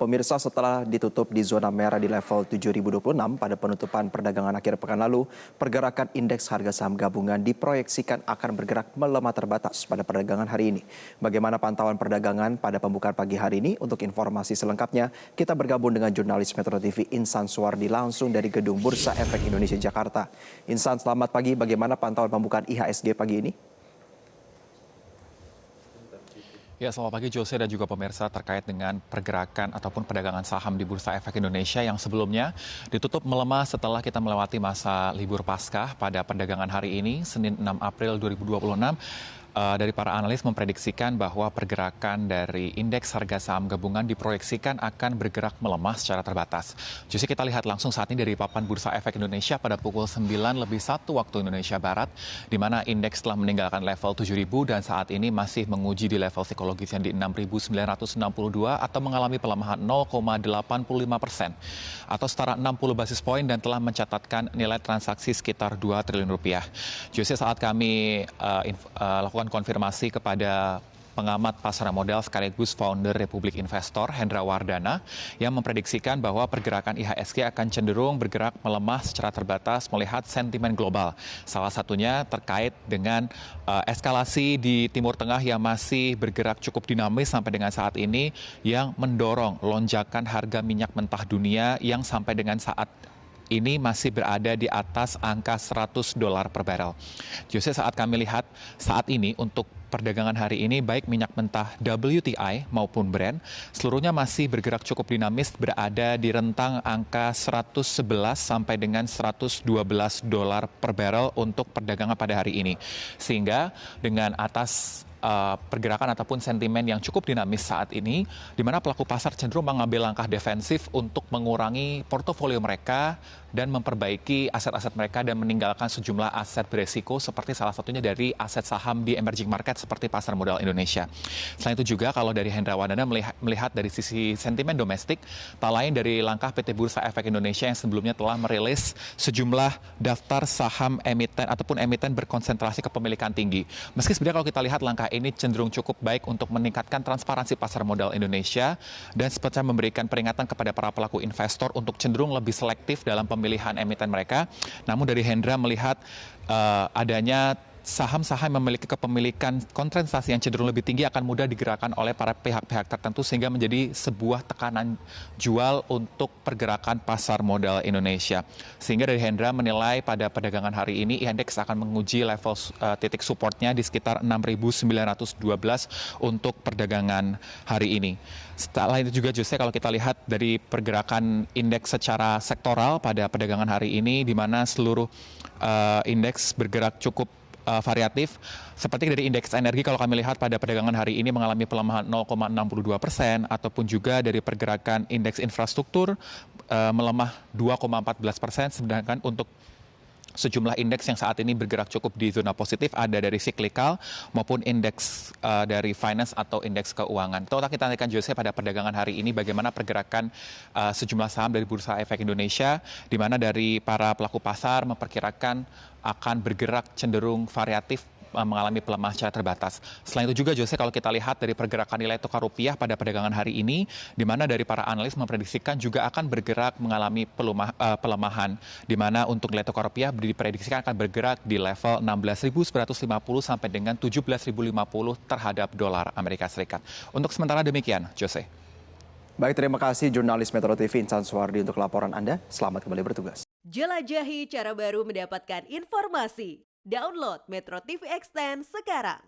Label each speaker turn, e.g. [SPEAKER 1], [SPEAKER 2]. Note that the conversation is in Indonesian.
[SPEAKER 1] Pemirsa, setelah ditutup di zona merah di level 7.026 pada penutupan perdagangan akhir pekan lalu, pergerakan indeks harga saham gabungan diproyeksikan akan bergerak melemah terbatas pada perdagangan hari ini. Bagaimana pantauan perdagangan pada pembukaan pagi hari ini? Untuk informasi selengkapnya, kita bergabung dengan jurnalis Metro TV Insan Suwardi langsung dari Gedung Bursa Efek Indonesia Jakarta. Insan, selamat pagi. Bagaimana pantauan pembukaan IHSG pagi ini?
[SPEAKER 2] Ya, selamat pagi Jose dan juga pemirsa terkait dengan pergerakan ataupun perdagangan saham di Bursa Efek Indonesia yang sebelumnya ditutup melemah setelah kita melewati masa libur Paskah pada perdagangan hari ini, Senin 6 April 2026. Dari para analis memprediksikan bahwa pergerakan dari indeks harga saham gabungan diproyeksikan akan bergerak melemah secara terbatas. Jadi kita lihat langsung saat ini dari papan Bursa Efek Indonesia pada pukul 9:01 waktu Indonesia Barat, di mana indeks telah meninggalkan level 7.000 dan saat ini masih menguji di level psikologis yang di 6.962 atau mengalami pelemahan 0,85% atau setara 60 basis poin dan telah mencatatkan nilai transaksi sekitar 2 triliun rupiah. Jadi saat kami lakukan konfirmasi kepada pengamat pasar modal sekaligus founder Republik Investor Hendra Wardana yang memprediksikan bahwa pergerakan IHSG akan cenderung bergerak melemah secara terbatas melihat sentimen global. Salah satunya terkait dengan eskalasi di Timur Tengah yang masih bergerak cukup dinamis sampai dengan saat ini yang mendorong lonjakan harga minyak mentah dunia yang sampai dengan saat ini masih berada di atas angka $100 per barel. Justru saat kami lihat saat ini untuk perdagangan hari ini baik minyak mentah WTI maupun Brent seluruhnya masih bergerak cukup dinamis berada di rentang angka 111 sampai dengan $112 per barel untuk perdagangan pada hari ini. Sehingga dengan atas pergerakan ataupun sentimen yang cukup dinamis saat ini, di mana pelaku pasar cenderung mengambil langkah defensif untuk mengurangi portofolio mereka dan memperbaiki aset-aset mereka dan meninggalkan sejumlah aset beresiko seperti salah satunya dari aset saham di emerging market seperti pasar modal Indonesia. Selain itu juga kalau dari Hendra Wardana melihat dari sisi sentimen domestik, tak lain dari langkah PT Bursa Efek Indonesia yang sebelumnya telah merilis sejumlah daftar saham emiten ataupun emiten berkonsentrasi kepemilikan tinggi. Meski sebenarnya kalau kita lihat langkah ini cenderung cukup baik untuk meningkatkan transparansi pasar modal Indonesia dan seperti memberikan peringatan kepada para pelaku investor untuk cenderung lebih selektif dalam pemilihan emiten mereka. Namun dari Hendra melihat adanya saham-saham yang memiliki kepemilikan konsentrasi yang cenderung lebih tinggi akan mudah digerakkan oleh para pihak-pihak tertentu sehingga menjadi sebuah tekanan jual untuk pergerakan pasar modal Indonesia. Sehingga dari Hendra menilai pada perdagangan hari ini indeks akan menguji level titik supportnya di sekitar 6.912 untuk perdagangan hari ini. Setelah itu juga justru kalau kita lihat dari pergerakan indeks secara sektoral pada perdagangan hari ini di mana seluruh indeks bergerak cukup variatif. Seperti dari indeks energi kalau kami lihat pada perdagangan hari ini mengalami pelemahan 0,62% ataupun juga dari pergerakan indeks infrastruktur melemah 2,14%, sedangkan untuk sejumlah indeks yang saat ini bergerak cukup di zona positif ada dari cyclical maupun indeks dari finance atau indeks keuangan. Total kita nantikan Jose pada perdagangan hari ini bagaimana pergerakan sejumlah saham dari Bursa Efek Indonesia, di mana dari para pelaku pasar memperkirakan akan bergerak cenderung variatif mengalami pelemahan secara terbatas. Selain itu juga Jose kalau kita lihat dari pergerakan nilai tukar rupiah pada perdagangan hari ini, di mana dari para analis memprediksikan juga akan bergerak mengalami pelemahan, di mana untuk nilai tukar rupiah diprediksikan akan bergerak di level 16.950 sampai dengan 17.050 terhadap dolar Amerika Serikat. Untuk sementara demikian, Jose.
[SPEAKER 1] Baik, terima kasih jurnalis Metro TV Insan Suwardi untuk laporan Anda. Selamat kembali bertugas.
[SPEAKER 3] Jelajahi cara baru mendapatkan informasi. Download Metro TV Extend sekarang.